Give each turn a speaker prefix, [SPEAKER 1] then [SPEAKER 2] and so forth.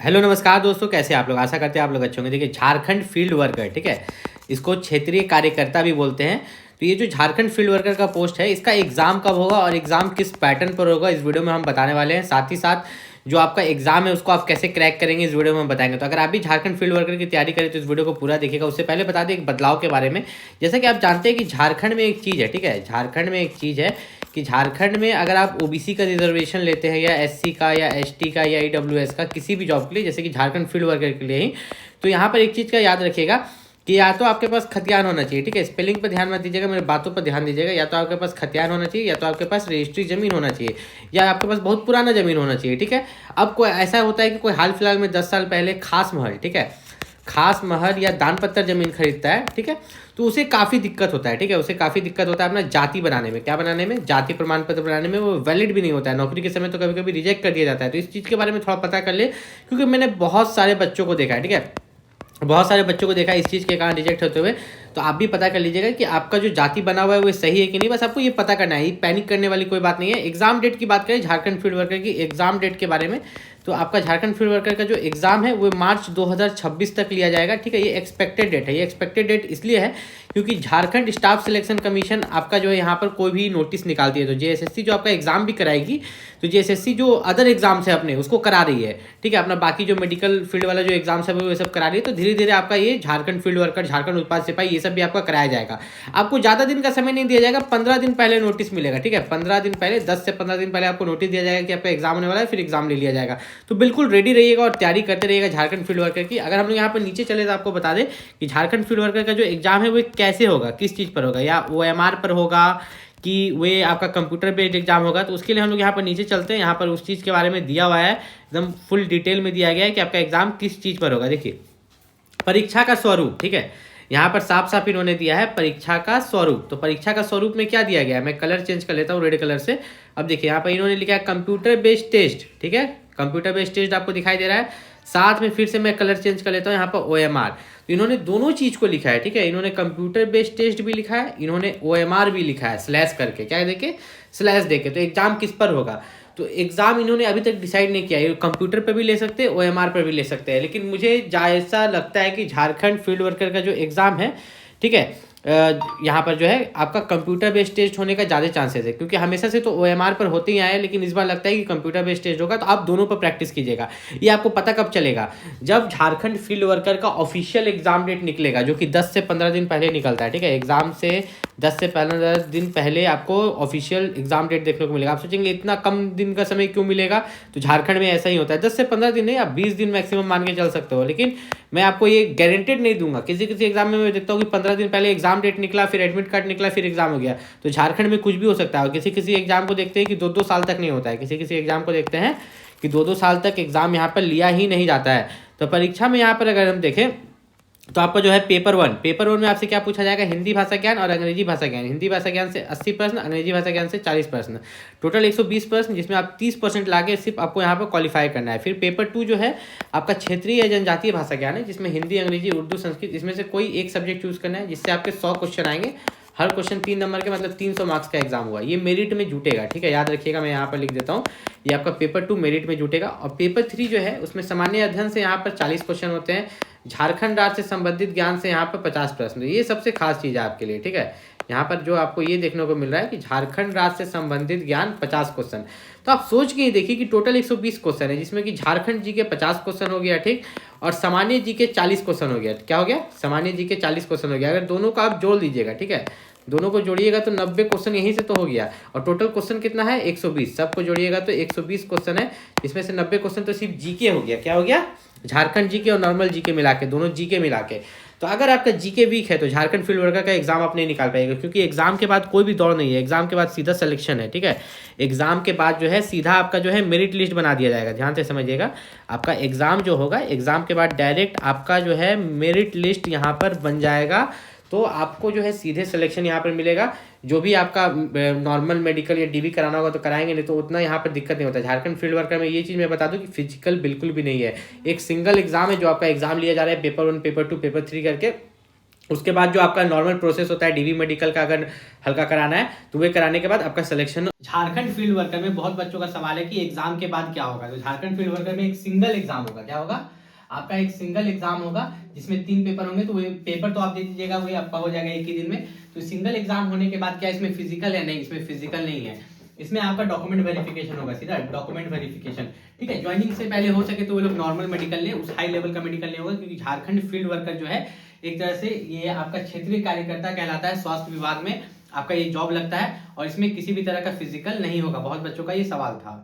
[SPEAKER 1] Hello नमस्कार दोस्तों, कैसे आप लोग। आशा करते हैं आप लोग अच्छे होंगे। देखिए, झारखंड फील्ड वर्कर, ठीक है, इसको क्षेत्रीय कार्यकर्ता भी बोलते हैं। तो ये जो झारखंड फील्ड वर्कर का पोस्ट है, इसका एग्ज़ाम कब होगा और एग्ज़ाम किस पैटर्न पर होगा, इस वीडियो में हम बताने वाले हैं। साथ ही साथ जो आपका एग्जाम है उसको आप कैसे क्रैक करेंगे, इस वीडियो में हम बताएंगे। तो अगर आप भी झारखंड फील्ड वर्कर की तैयारी करें तो इस वीडियो को पूरा देखिएगा। उससे पहले बता दें एक बदलाव के बारे में। जैसा कि आप जानते हैं कि झारखंड में एक चीज़ है, ठीक है, झारखंड में एक चीज़ है कि झारखंड में अगर आप ओबीसी का रिजर्वेशन लेते हैं या एससी का या एसटी का या ईडब्ल्यूएस का किसी भी जॉब के लिए, जैसे कि झारखंड फील्ड वर्कर के लिए ही, तो यहाँ पर एक चीज़ का याद रखिएगा कि या तो आपके पास खतियान होना चाहिए, ठीक है, स्पेलिंग पर ध्यान मत दीजिएगा, मेरे बातों पर ध्यान दीजिएगा। या तो आपके पास खतियान होना चाहिए, या तो आपके पास रजिस्ट्री ज़मीन होना चाहिए, या आपके पास बहुत पुराना ज़मीन होना चाहिए, ठीक है। अब कोई ऐसा होता है कि कोई हाल फिलहाल में 10 साल पहले खास महल, ठीक है, खास महल या दान पत्थर ज़मीन खरीदता है, ठीक है, तो उसे काफ़ी दिक्कत होता है, ठीक है, उसे काफ़ी दिक्कत होता है अपना जाति बनाने में। क्या बनाने में? जाति प्रमाण पत्र बनाने में। वो वैलिड भी नहीं होता है, नौकरी के समय तो कभी कभी रिजेक्ट कर दिया जाता है। तो इस चीज़ के बारे में थोड़ा पता कर ले, क्योंकि मैंने बहुत सारे बच्चों को देखा है, ठीक है, बहुत सारे बच्चों को देखा इस चीज़ के कारण रिजेक्ट होते हुए। तो आप भी पता कर लीजिएगा कि आपका जो जाति बना हुआ है वो सही है कि नहीं, बस आपको ये पता करना है। ये पैनिक करने वाली कोई बात नहीं है। एग्जाम डेट की बात करें झारखंड फील्ड वर्कर की एग्जाम डेट के बारे में, तो आपका झारखंड फील्ड वर्कर का जो एग्जाम है वो मार्च 2026 तक लिया जाएगा, ठीक है। ये एक्सपेक्टेड डेट है। ये एक्सपेक्टेड डेट इसलिए है क्योंकि झारखंड स्टाफ सिलेक्शन कमीशन आपका जो है यहाँ पर कोई भी नोटिस निकालती है, तो जेएसएससी जो आपका एग्जाम भी कराएगी, तो जेएसएससी जो अदर एग्जाम्स है अपने उसको करा रही है, ठीक है, अपना बाकी जो मेडिकल फील्ड वाला जो एग्जाम्स है वो सब करा रही है। तो धीरे धीरे आपका ये झारखंड फील्ड वर्कर, झारखंड उत्पाद सिपाही, ये सब भी आपका कराया जाएगा। आपको ज़्यादा दिन का समय नहीं दिया जाएगा, 15 दिन पहले नोटिस मिलेगा, ठीक है, 15 दिन पहले, 10 से 15 दिन पहले आपको नोटिस दिया जाएगा कि आपका एग्जाम होने वाला है, फिर एग्जाम ले लिया जाएगा। तो बिल्कुल रेडी रहिएगा और तैयारी करते रहिएगा झारखंड फील्ड वर्कर की। अगर हम लोग यहाँ पर नीचे चले तो आपको बता दें कि झारखंड फील्ड वर्कर का जो एग्जाम है वो कैसे होगा, किस चीज़ पर होगा, या ओएमआर पर होगा कि वे आपका कंप्यूटर बेस्ड एग्जाम होगा। तो उसके लिए हम लोग यहाँ पर नीचे चलते हैं। यहाँ पर उस चीज़ के बारे में दिया हुआ है, एकदम फुल डिटेल में दिया गया है कि आपका एग्जाम किस चीज़ पर होगा। देखिए, परीक्षा का स्वरूप, ठीक है, यहाँ पर साफ साफ इन्होंने दिया है परीक्षा का स्वरूप। तो परीक्षा का स्वरूप में क्या दिया गया है, मैं कलर चेंज कर लेता हूँ रेड कलर से। अब देखिए यहाँ पर इन्होंने लिखा है कंप्यूटर बेस्ड टेस्ट, ठीक है, कंप्यूटर बेस्ड टेस्ट आपको दिखाई दे रहा है। साथ में फिर से मैं कलर चेंज कर लेता हूँ, यहाँ पर ओएमआर। तो इन्होंने दोनों चीज़ को लिखा है, ठीक है, इन्होंने कंप्यूटर बेस्ड टेस्ट भी लिखा है, इन्होंने ओएमआर भी लिखा है स्लैश करके, क्या देखे, स्लैश देके। तो एग्जाम किस पर होगा, तो एग्जाम इन्होंने अभी तक डिसाइड नहीं किया है। कंप्यूटर पर भी ले सकते हैं, ओएमआर पर भी ले सकते हैं, लेकिन मुझे ऐसा लगता है कि झारखंड फील्ड वर्कर का जो एग्ज़ाम है, ठीक है, यहाँ पर जो है आपका कंप्यूटर बेस्ड टेस्ट होने का ज़्यादा चांसेस है, क्योंकि हमेशा से तो ओएमआर पर होते ही आए हैं, लेकिन इस बार लगता है कि कंप्यूटर बेस्ड टेस्ट होगा। तो आप दोनों पर प्रैक्टिस कीजिएगा। ये आपको पता कब चलेगा, जब झारखंड फील्ड वर्कर का ऑफिशियल एग्जाम डेट निकलेगा, जो कि 10 से 15 दिन पहले निकलता है, ठीक है, एग्जाम से 10 से 15 दिन पहले आपको ऑफिशियल एग्जाम डेट देखने को मिलेगा। आप सोचेंगे इतना कम दिन का समय क्यों मिलेगा, तो झारखंड में ऐसा ही होता है, 10 से 15 दिन नहीं, आप 20 दिन मैक्सिमम मान के चल सकते हो। लेकिन मैं आपको ये गारंटेड नहीं दूंगा। किसी किसी एग्जाम में मैं देखता हूँ कि 15 दिन पहले एग्जाम डेट निकला, फिर एडमिट कार्ड निकला, फिर एग्जाम हो गया। तो झारखंड में कुछ भी हो सकता है। किसी किसी एग्जाम को देखते हैं कि 2-2 साल तक नहीं होता है, किसी किसी एग्जाम को देखते हैं कि 2-2 साल तक एग्जाम यहाँ पर लिया ही नहीं जाता है। तो परीक्षा में यहाँ पर अगर हम देखें तो आपका जो है पेपर वन में आपसे क्या पूछा जाएगा, हिंदी भाषा ज्ञान और अंग्रेजी भाषा ज्ञान। हिंदी भाषा ज्ञान से 80 प्रश्न, अंग्रेजी भाषा ज्ञान से 40 प्रश्न, टोटल 120 प्रश्न, जिसमें आप 30% लाके सिर्फ आपको यहाँ पर क्वालिफाई करना है। फिर पेपर 2 जो है आपका क्षेत्रीय या जनजातीय भाषा ज्ञान है, जिसमें हिंदी, अंग्रेजी, उर्दू, संस्कृत, इसमें से कोई एक सब्जेक्ट चूज करना है, जिससे आपके 100 क्वेश्चन आएंगे। हर क्वेश्चन 3 नंबर के, मतलब 300 मार्क्स का एग्जाम हुआ। ये मेरिट में जुटेगा, ठीक है, याद रखिएगा, मैं यहाँ पर लिख देता हूँ, ये आपका पेपर 2 मेरिट में जुटेगा। और पेपर 3 जो है उसमें सामान्य अध्ययन से यहाँ पर 40 क्वेश्चन होते हैं, झारखंड राज्य से संबंधित ज्ञान से यहाँ पर 50 प्रश्न। ये सबसे खास चीज़ है आपके लिए, ठीक है। यहाँ पर जो आपको ये देखने को मिल रहा है कि झारखंड राज्य से संबंधित ज्ञान 50 क्वेश्चन। तो आप सोच के ही देखिए कि टोटल 120 क्वेश्चन है, जिसमें कि झारखंड जी के 50 क्वेश्चन हो गया, ठीक, और सामान्य जी के 40 क्वेश्चन हो गया। क्या हो गया, सामान्य जी के 40 क्वेश्चन हो गया। अगर दोनों का आप जोड़ लीजिएगा, ठीक है, दोनों को जोड़िएगा तो 90 क्वेश्चन यहीं से तो हो गया। और टोटल क्वेश्चन कितना है, 120, सबको जोड़िएगा तो 120 क्वेश्चन है, इसमें से 90 क्वेश्चन तो सिर्फ जीके हो गया। क्या हो गया, झारखंड जीके और नॉर्मल जीके मिला के, दोनों जीके मिला के। तो अगर आपका जीके वीक है तो झारखंड फील्ड वर्कर का एग्जाम आप नहीं निकाल पाएगा, क्योंकि एग्जाम के बाद कोई भी दौड़ नहीं है, एग्जाम के बाद सीधा सिलेक्शन है, ठीक है। एग्जाम के बाद जो है सीधा आपका जो है मेरिट लिस्ट बना दिया जाएगा। ध्यान से समझिएगा, आपका एग्जाम जो होगा, एग्जाम के बाद डायरेक्ट आपका जो है मेरिट लिस्ट यहाँ पर बन जाएगा। तो आपको जो है सीधे सिलेक्शन यहाँ पर मिलेगा। जो भी आपका नॉर्मल मेडिकल या डीवी कराना होगा तो कराएंगे, नहीं तो उतना यहाँ पर दिक्कत नहीं होता। झारखंड फील्ड वर्कर में ये चीज़ मैं बता दूं कि फिजिकल बिल्कुल भी नहीं है, एक सिंगल एग्जाम है जो आपका एग्जाम लिया जा रहा है, पेपर 1, पेपर 2, पेपर 3 करके। उसके बाद जो आपका नॉर्मल प्रोसेस होता है डीवी मेडिकल का, अगर हल्का कराना है तो वे कराने के बाद आपका सिलेक्शन। झारखंड फील्ड वर्कर में बहुत बच्चों का सवाल है कि एग्जाम के बाद क्या होगा। तो झारखंड फील्ड वर्कर में एक सिंगल एग्जाम होगा। क्या होगा? आपका एक सिंगल एग्जाम होगा जिसमें 3 पेपर होंगे। तो वो पेपर तो आप दे दीजिएगा, वही आपका हो जाएगा एक ही दिन में। तो सिंगल एग्जाम होने के बाद क्या इसमें फिजिकल है? नहीं, इसमें फिजिकल नहीं है। इसमें आपका डॉक्यूमेंट वेरिफिकेशन होगा, सीधा डॉक्यूमेंट वेरिफिकेशन। ठीक है, ज्वाइनिंग से पहले हो सके तो वो लोग नॉर्मल मेडिकल ले, उस हाई लेवल का मेडिकल नहीं होगा, क्योंकि झारखंड फील्ड वर्कर जो है एक तरह से ये आपका क्षेत्रीय कार्यकर्ता कहलाता है। स्वास्थ्य विभाग में आपका ये जॉब लगता है और इसमें किसी भी तरह का फिजिकल नहीं होगा। बहुत बच्चों का ये सवाल था।